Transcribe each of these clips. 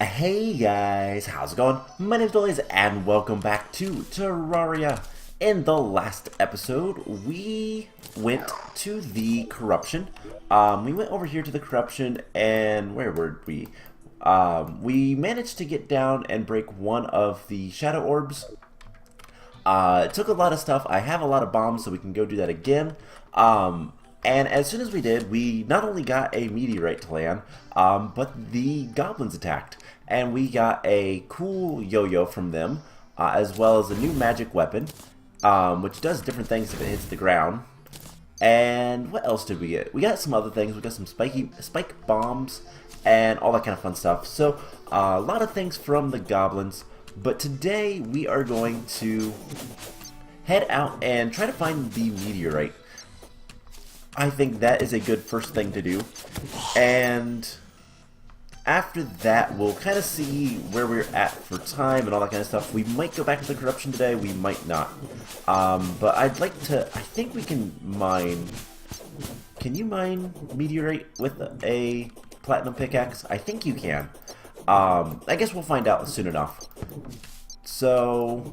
Hey guys, how's it going? My name's Blaze and welcome back to Terraria. In the last episode, we went to the corruption. We went over here to the corruption and where were we? We managed to get down and break one of the shadow orbs. It took a lot of stuff. I have a lot of bombs, so we can go do that again. And as soon as we did, we not only got a meteorite to land, but the goblins attacked. And we got a cool yo-yo from them, as well as a new magic weapon, which does different things if it hits the ground. And what else did we get? We got some other things. We got some spike bombs and all that kind of fun stuff. So a lot of things from the goblins. But today we are going to head out and try to find the meteorite. I think that is a good first thing to do. And after that, we'll kind of see where we're at for time and all that kind of stuff. We might go back to the corruption today, we might not. But I'd like to, I think we can mine. Can you mine meteorite with a platinum pickaxe? I think you can. I guess we'll find out soon enough. So,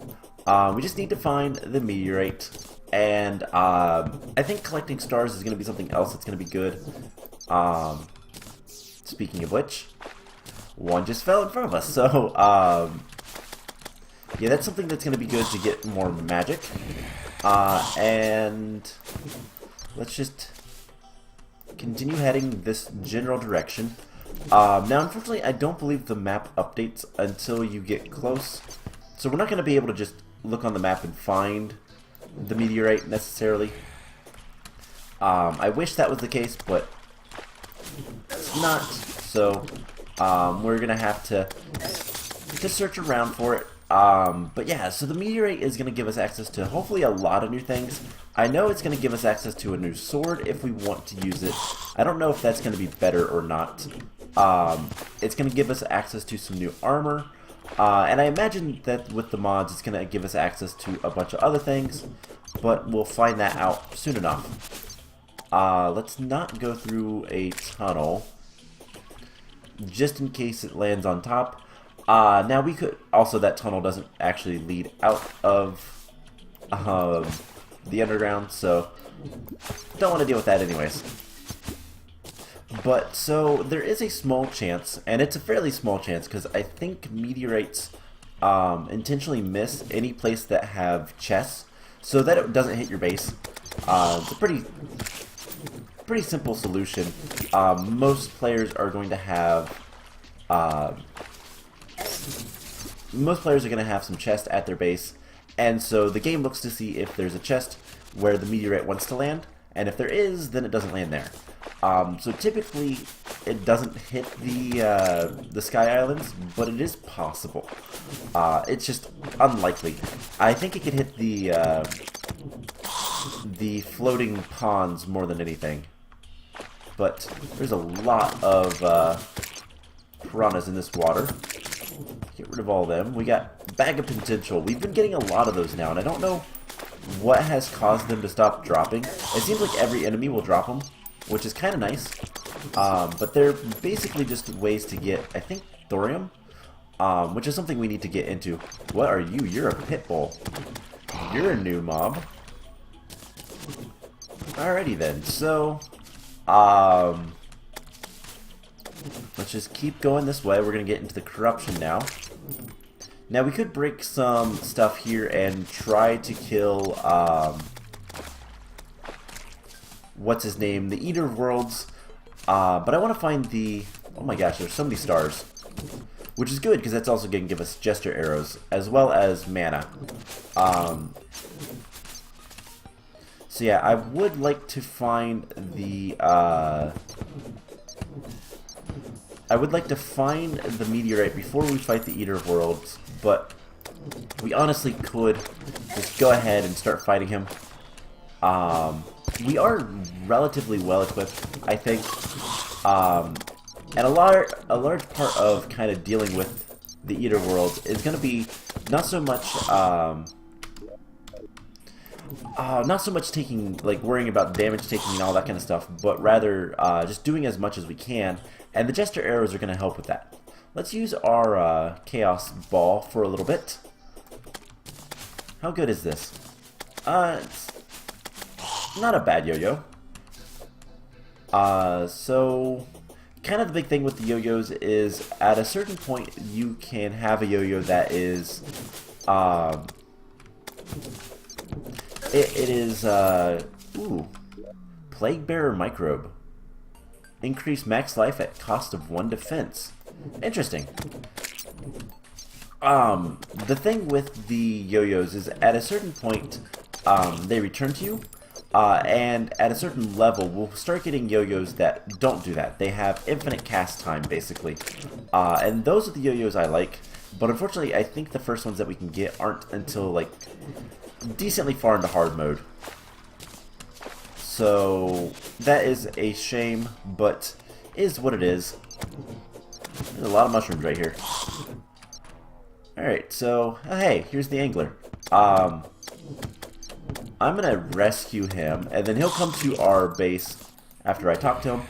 we just need to find the meteorite. And I think collecting stars is going to be something else that's going to be good. Speaking of which, one just fell in front of us. So, yeah, that's something that's going to be good to get more magic. And let's just continue heading this general direction. Now, unfortunately, I don't believe the map updates until you get close. So we're not going to be able to just look on the map and find the meteorite necessarily. I wish that was the case, but it's not. So we're gonna have to search around for it. But yeah, so the meteorite is gonna give us access to hopefully a lot of new things. I know it's gonna give us access to a new sword if we want to use it. I don't know if that's gonna be better or not. It's gonna give us access to some new armor. And I imagine that with the mods, it's going to give us access to a bunch of other things, but we'll find that out soon enough. Let's not go through a tunnel, just in case it lands on top. Now we could, also that tunnel doesn't actually lead out of the underground, so don't want to deal with that anyways. But, so, there is a small chance, and it's a fairly small chance, because I think meteorites intentionally miss any place that have chests, so that it doesn't hit your base. It's a pretty simple solution. Most players are going to have some chest at their base, and so the game looks to see if there's a chest where the meteorite wants to land, and if there is, then it doesn't land there. So typically, it doesn't hit the Sky Islands, but it is possible. It's just unlikely. I think it could hit the floating ponds more than anything. But there's a lot of piranhas in this water. Get rid of all of them. We got Bag of Potential. We've been getting a lot of those now, and I don't know what has caused them to stop dropping. It seems like every enemy will drop them, which is kind of nice, but they're basically just ways to get, I think, Thorium, which is something we need to get into. What are you? You're a pit bull. You're a new mob. Alrighty then, so, let's just keep going this way. We're going to get into the corruption now. Now, we could break some stuff here and try to kill, what's his name? The Eater of Worlds. But I want to find the... Oh my gosh, there's so many stars. Which is good, because that's also going to give us Jester Arrows, as well as mana. So yeah, I would like to find the... I would like to find the meteorite before we fight the Eater of Worlds, but we honestly could just go ahead and start fighting him. We are relatively well equipped, I think, and a large part of kind of dealing with the Eater Worlds is going to be not so much taking, like, worrying about damage taking and all that kind of stuff, but rather just doing as much as we can, and the Jester Arrows are going to help with that. Let's use our Chaos Ball for a little bit. How good is this? It's not a bad yo-yo. So kind of the big thing with the yo-yos is at a certain point you can have a yo-yo that is it is ooh, Plague Bearer Microbe. Increase max life at cost of 1 defense. Interesting. The thing with the yo-yos is at a certain point they return to you. And at a certain level, we'll start getting yo-yos that don't do that. They have infinite cast time, basically. And those are the yo-yos I like. But unfortunately, I think the first ones that we can get aren't until, like, decently far into hard mode. So, that is a shame, but is what it is. There's a lot of mushrooms right here. Alright, so, hey, here's the angler. I'm gonna rescue him, and then he'll come to our base after I talk to him.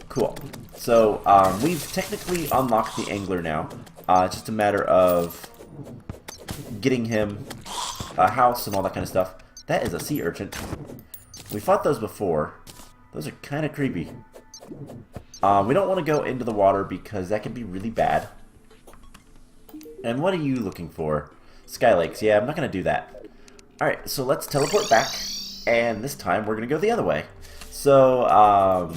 Cool. So, we've technically unlocked the angler now. It's just a matter of getting him a house and all that kind of stuff. That is a sea urchin. We fought those before. Those are kind of creepy. We don't want to go into the water because that can be really bad. And what are you looking for? Sky Lakes. Yeah, I'm not going to do that. Alright, so let's teleport back. And this time we're going to go the other way. So,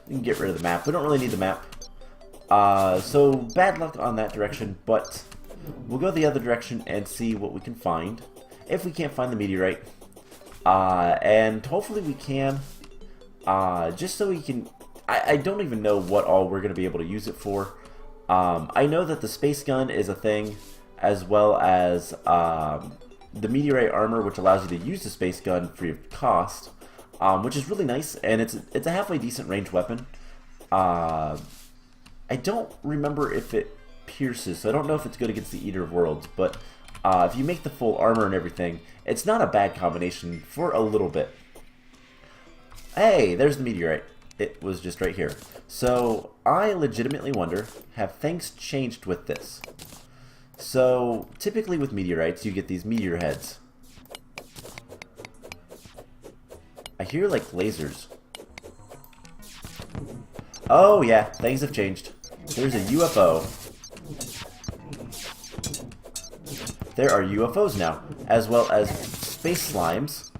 we can get rid of the map. We don't really need the map. So, bad luck on that direction, but we'll go the other direction and see what we can find. If we can't find the meteorite. And hopefully we can. Just so we can... I don't even know what all we're going to be able to use it for. I know that the space gun is a thing, as well as the meteorite armor, which allows you to use the space gun free of cost, which is really nice, and it's a halfway decent range weapon. I don't remember if it pierces, so I don't know if it's good against the Eater of Worlds, but if you make the full armor and everything, it's not a bad combination for a little bit. Hey, there's the meteorite. It was just right here. So, I legitimately wonder, have things changed with this? So, typically with meteorites, you get these meteor heads. I hear, like, lasers. Oh, yeah, things have changed. There's a UFO. There are UFOs now, as well as space slimes.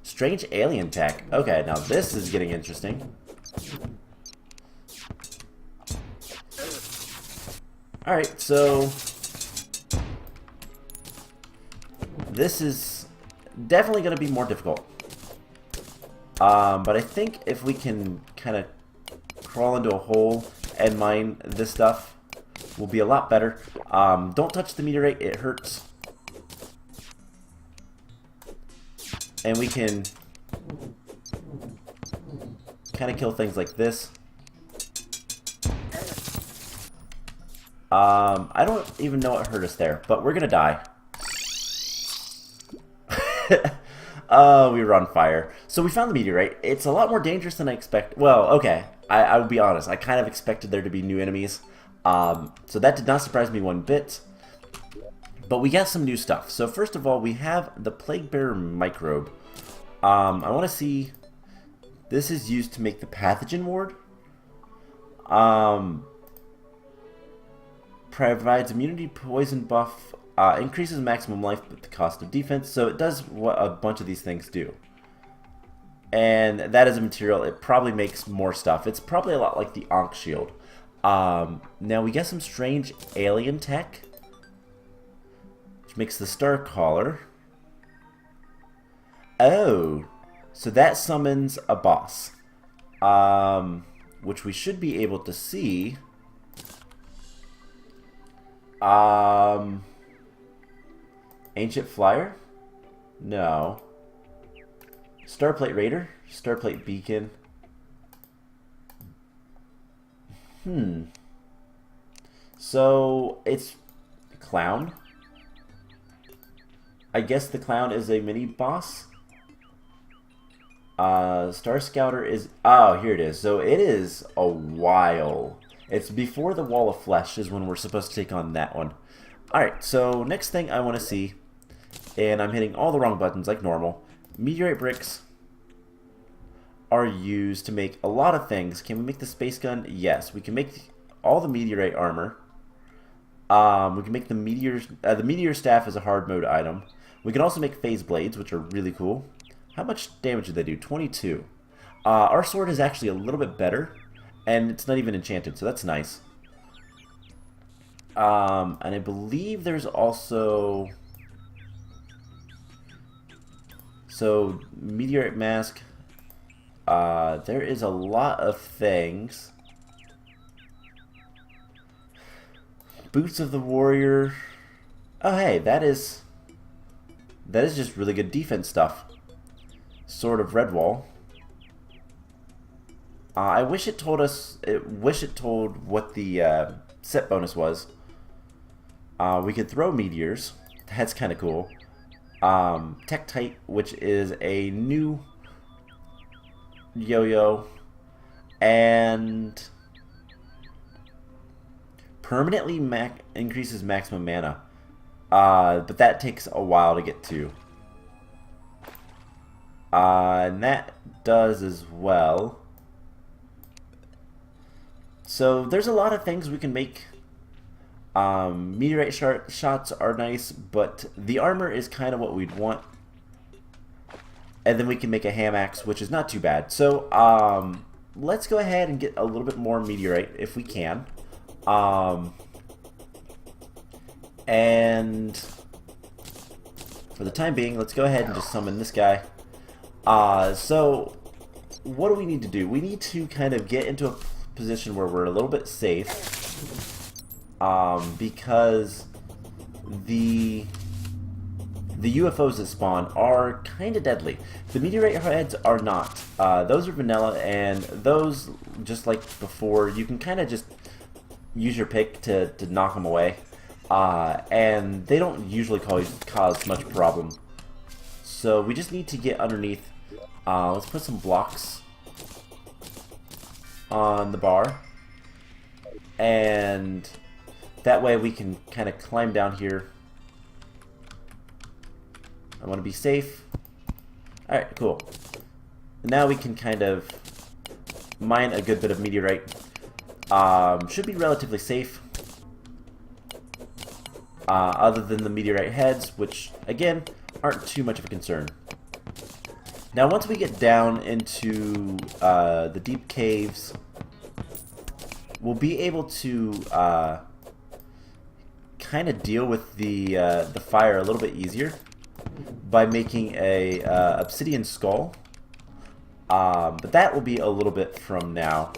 Strange alien tech. Okay, now this is getting interesting. Alright, so this is definitely going to be more difficult. But I think if we can kind of crawl into a hole and mine this stuff, we'll be a lot better. Don't touch the meteorite, it hurts. And we can kind of kill things like this. I don't even know what hurt us there, but we're gonna die. We were on fire. So we found the meteorite. It's a lot more dangerous than I expected. Well, okay, I would be honest. I kind of expected there to be new enemies. So that did not surprise me one bit. But we got some new stuff. So first of all, we have the Plague Bearer Microbe. I want to see... This is used to make the pathogen ward. Provides immunity, poison buff, increases maximum life at the cost of defense. So it does what a bunch of these things do. And that is a material. It probably makes more stuff. It's probably a lot like the Ankh Shield. Now we get some strange alien tech, which makes the Star Caller. Oh, so that summons a boss, which we should be able to see. Ancient Flyer? No. Starplate Raider? Starplate Beacon? So, it's Clown? I guess the Clown is a mini-boss? Star Scouter is... Oh, here it is. So it is a while. It's before the Wall of Flesh is when we're supposed to take on that one. Alright, so next thing I want to see, and I'm hitting all the wrong buttons like normal, meteorite bricks are used to make a lot of things. Can we make the space gun? Yes. We can make all the meteorite armor. We can make the meteor staff as a hard mode item. We can also make phase blades, which are really cool. How much damage do they do? 22. Our sword is actually a little bit better, and it's not even enchanted, so that's nice. And I believe there's also... So, meteorite mask. There is a lot of things. Boots of the Warrior. Oh, hey, that is just really good defense stuff. Sword of Redwall. I wish it told us. Wish it told what the set bonus was. We could throw meteors. That's kind of cool. Tektite, which is a new yo-yo, and permanently increases maximum mana. But that takes a while to get to. And that does as well. So there's a lot of things we can make. Meteorite shots are nice, but the armor is kind of what we'd want. And then we can make a ham axe, which is not too bad. So let's go ahead and get a little bit more meteorite if we can. And for the time being, let's go ahead and just summon this guy. So what do we need to do? We need to kind of get into a position where we're a little bit safe, because the UFOs that spawn are kind of deadly. The meteorite heads are not. Those are vanilla, and those, just like before, you can kind of just use your pick to knock them away. And they don't usually cause much problem. So we just need to get underneath. Let's put some blocks on the bar, and that way we can kind of climb down here. I want to be safe. Alright, cool. Now we can kind of mine a good bit of meteorite. Should be relatively safe. Other than the meteorite heads, which, again, aren't too much of a concern. Now, once we get down into the deep caves, we'll be able to kind of deal with the fire a little bit easier by making a obsidian skull. But that will be a little bit from now.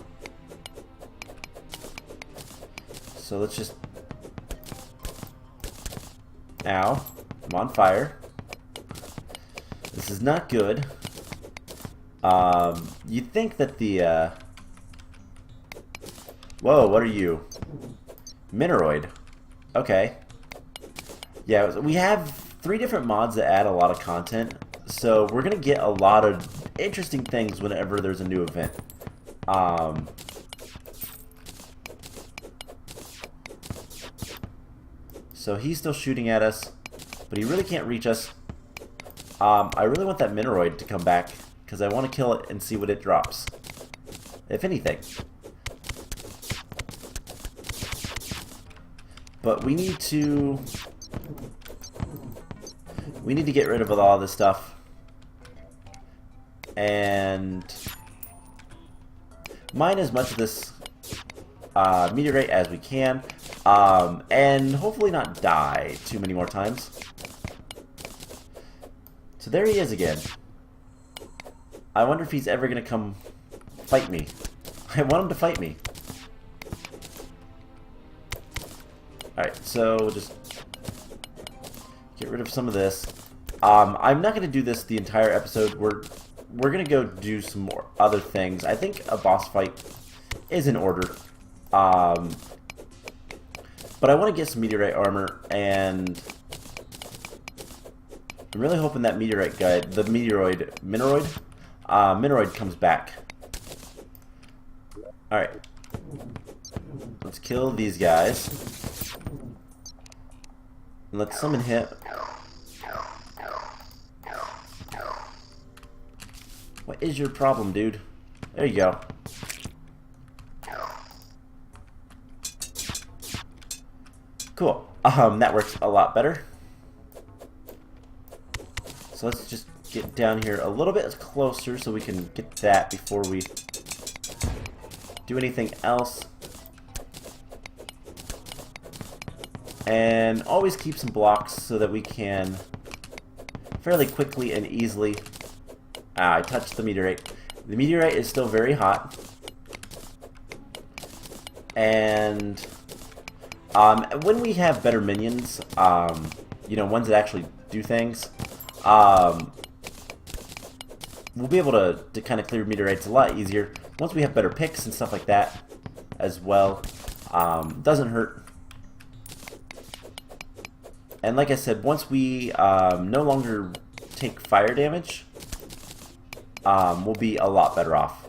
So let's just... Ow. I'm on fire. This is not good. You'd think that the... Whoa, what are you? Mineroid. Okay. Yeah, we have 3 different mods that add a lot of content, so we're going to get a lot of interesting things whenever there's a new event. So he's still shooting at us, but he really can't reach us. I really want that Mineroid to come back, because I want to kill it and see what it drops, if anything. But we need to get rid of all this stuff and mine as much of this meteorite as we can, and hopefully not die too many more times. So there he is again. I wonder if he's ever gonna come fight me. I want him to fight me. Alright, so we'll just get rid of some of this. I'm not going to do this the entire episode. We're going to go do some more other things. I think a boss fight is in order. But I want to get some meteorite armor, and I'm really hoping that meteorite guy, the Mineroid, Meteorite comes back. Alright. Let's kill these guys. Let's summon him. What is your problem, dude? There you go. Cool. That works a lot better. So let's just get down here a little bit closer so we can get that before we do anything else. And always keep some blocks so that we can fairly quickly and easily... I touched the meteorite. The meteorite is still very hot. And when we have better minions, you know, ones that actually do things, we'll be able to kind of clear meteorites a lot easier. Once we have better picks and stuff like that as well, doesn't hurt. And like I said, once we no longer take fire damage, we'll be a lot better off.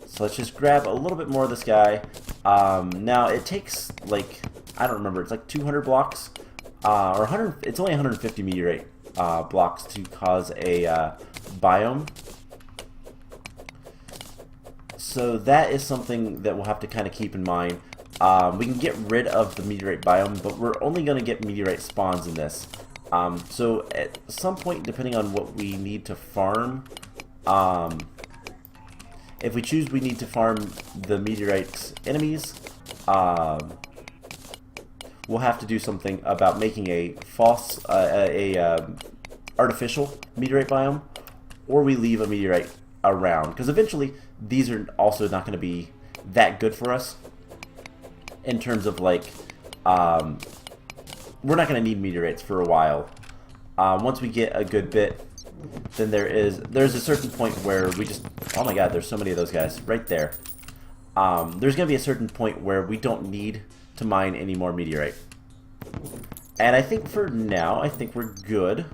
So let's just grab a little bit more of this guy. Now it takes like, I don't remember, it's like 200 blocks, or 100. It's only 150 meteorite blocks to cause a biome. So that is something that we'll have to kind of keep in mind. We can get rid of the meteorite biome, but we're only going to get meteorite spawns in this. So at some point, depending on what we need to farm, if we choose we need to farm the meteorite enemies, we'll have to do something about making a false, artificial meteorite biome, or we leave a meteorite around, because eventually these are also not going to be that good for us in terms of like, we're not going to need meteorites for a while. Once we get a good bit, then there's a certain point where we just, oh my god, there's so many of those guys right there. There's going to be a certain point where we don't need to mine any more meteorite. And I think for now, I think we're good.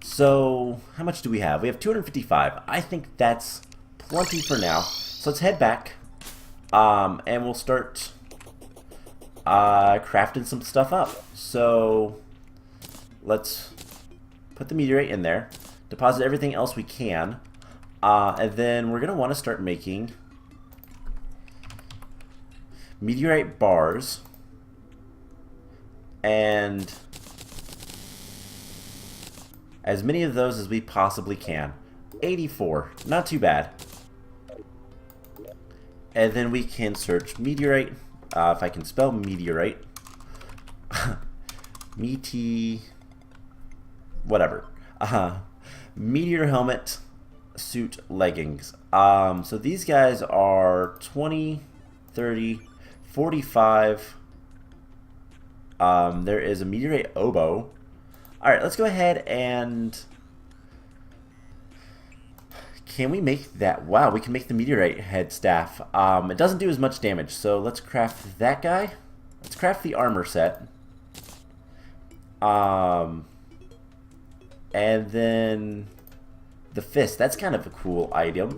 So, how much do we have? We have 255. I think that's plenty for now. So let's head back, and we'll start crafting some stuff up. So let's put the meteorite in there, deposit everything else we can, and then we're going to want to start making meteorite bars, and as many of those as we possibly can. 84, not too bad. And then we can search meteorite, if I can spell meteorite, whatever. Meteor helmet, suit, leggings. So these guys are 20, 30, 45. There is a meteorite oboe. Alright, let's go ahead and... Can we make that? Wow, we can make the meteorite head staff. It doesn't do as much damage, so let's craft that guy. Let's craft the armor set. And then the fist. That's kind of a cool idea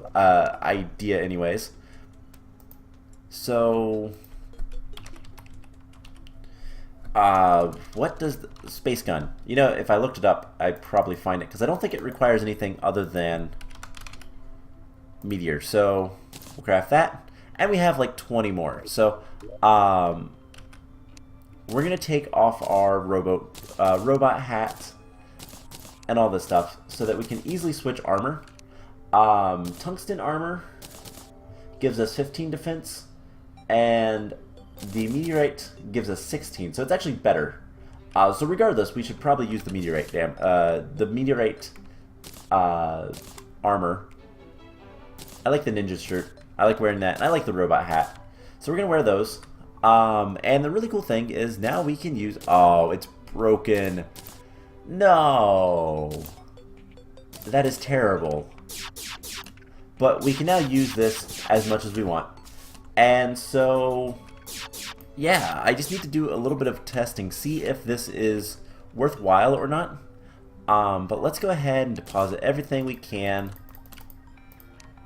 anyways. So what does the space gun? You know, if I looked it up, I'd probably find it, because I don't think it requires anything other than meteor. So we'll craft that, and we have like 20 more. So we're gonna take off our robot hat and all this stuff so that we can easily switch armor. Tungsten armor gives us 15 defense, and the meteorite gives us 16, so it's actually better. So regardless, we should probably use the meteorite armor. I like the ninja shirt. I like wearing that, and I like the robot hat. So we're gonna wear those. And the really cool thing is now we can use... Oh, it's broken. No. That is terrible. But we can now use this as much as we want. And so... yeah, I just need to do a little bit of testing, see if this is worthwhile or not. But let's go ahead and deposit everything we can.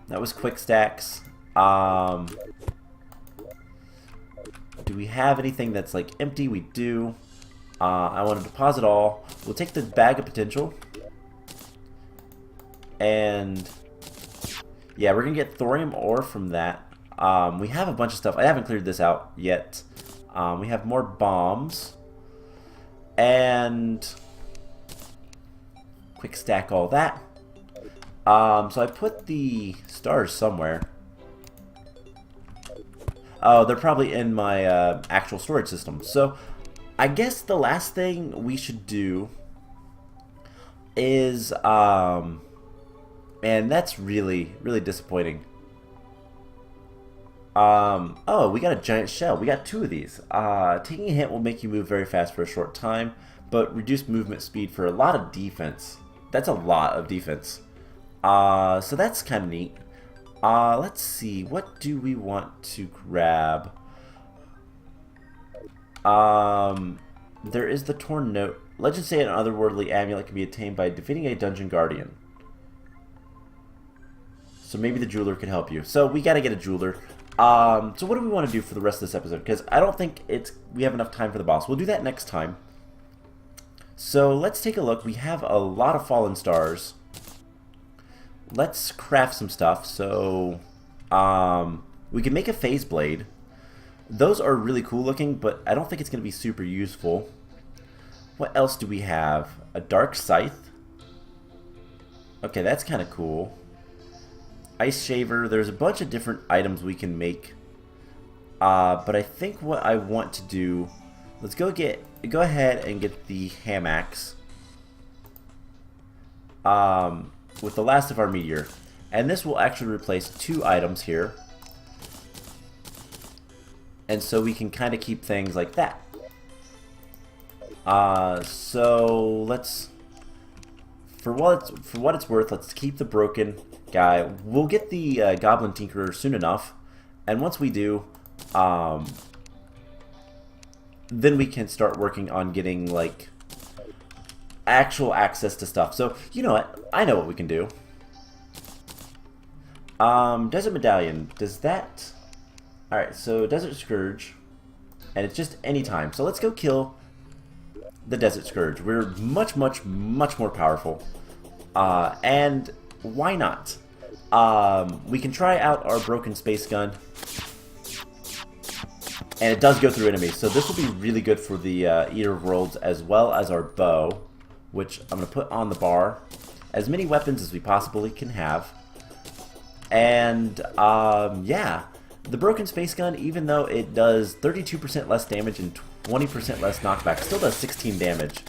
That was quick stacks. Do we have anything that's like empty? We do. I want to deposit all. We'll take the bag of potential. And yeah, we're going to get thorium ore from that. We have a bunch of stuff. I haven't cleared this out yet. We have more bombs. And quick stack all that. So I put the stars somewhere. Oh, they're probably in my actual storage system. So I guess the last thing we should do is, man, that's really, really disappointing. Oh, we got a giant shell. We got 2 of these. Taking a hit will make you move very fast for a short time, but reduce movement speed for a lot of defense. That's a lot of defense. So that's kind of neat. Let's see. What do we want to grab? There is the torn note. Legends say an otherworldly amulet can be attained by defeating a dungeon guardian. So maybe the jeweler can help you. So we gotta get a jeweler. So what do we want to do for the rest of this episode? Because I don't think we have enough time for the boss. We'll do that next time. So let's take a look. We have a lot of fallen stars. Let's craft some stuff. So we can make a phase blade. Those are really cool looking, but I don't think it's going to be super useful. What else do we have? A dark scythe. Okay, that's kind of cool. Ice shaver. There's a bunch of different items we can make. But I think what I want to do, let's go ahead and get the ham axe. With the last of our meteor. And this will actually replace 2 items here. And so we can kind of keep things like that. So let's, for what it's worth, let's keep the broken guy. We'll get the Goblin Tinkerer soon enough, and once we do, then we can start working on getting like actual access to stuff. So you know what? I know what we can do. Desert Medallion. Does that? All right. So Desert Scourge, and it's just any time. So let's go kill the Desert Scourge. We're much more powerful, and why not? We can try out our broken space gun, and it does go through enemies, so this will be really good for the Eater of Worlds, as well as our bow, which I'm going to put on the bar. As many weapons as we possibly can have. And yeah, the broken space gun, even though it does 32% less damage and 20% less knockback, still does 16 damage,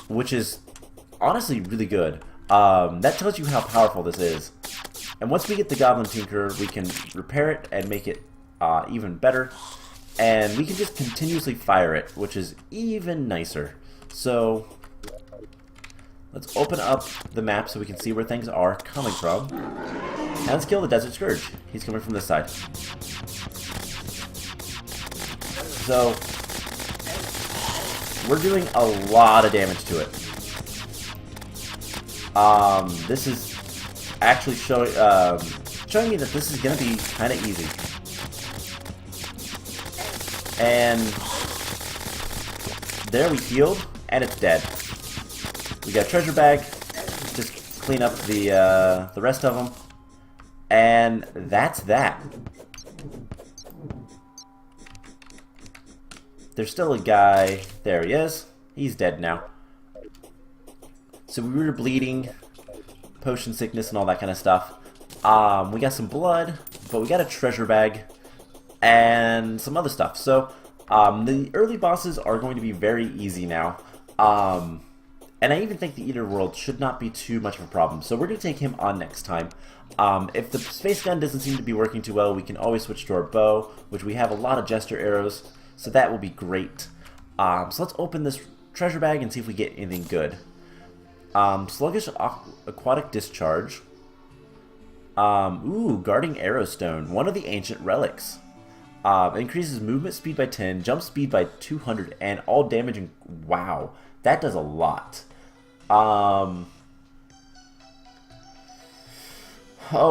which is honestly really good. That tells you how powerful this is. And once we get the Goblin Tinkerer, we can repair it and make it even better. And we can just continuously fire it, which is even nicer. So let's open up the map so we can see where things are coming from. And let's kill the Desert Scourge. He's coming from this side. So we're doing a lot of damage to it. This is actually showing me that this is going to be kind of easy. And there we healed, and it's dead. We got a treasure bag. Just clean up the rest of them, and that's that. There's still a guy. There he is. He's dead now. So we were bleeding, potion sickness, and all that kind of stuff. We got some blood, but we got a treasure bag and some other stuff. So the early bosses are going to be very easy now. And I even think the Eater World should not be too much of a problem. So we're going to take him on next time. If the space gun doesn't seem to be working too well, we can always switch to our bow, which we have a lot of jester arrows. So that will be great. So let's open this treasure bag and see if we get anything good. Sluggish Aquatic Discharge. Ooh, Guarding Arrowstone. One of the ancient relics. Increases movement speed by 10, jump speed by 200, and all damage. Wow, that does a lot. Oh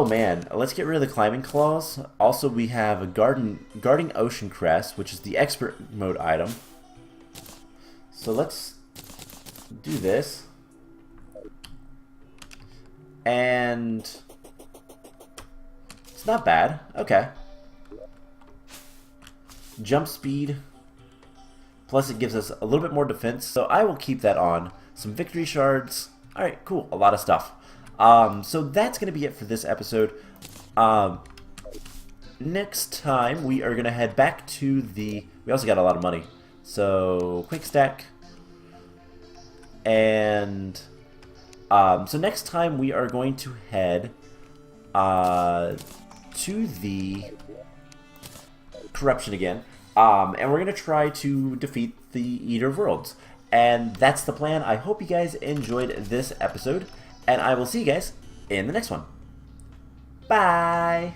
man, let's get rid of the climbing claws. Also, we have a guarding ocean crest, which is the expert mode item. So let's do this. And it's not bad. Okay. Jump speed. Plus it gives us a little bit more defense. So I will keep that on. Some victory shards. Alright, cool. A lot of stuff. So that's going to be it for this episode. Next time we are going to head back to the... We also got a lot of money. So, quick stack. And... so next time we are going to head to the corruption again, and we're going to try to defeat the Eater of Worlds. And that's the plan. I hope you guys enjoyed this episode, and I will see you guys in the next one. Bye!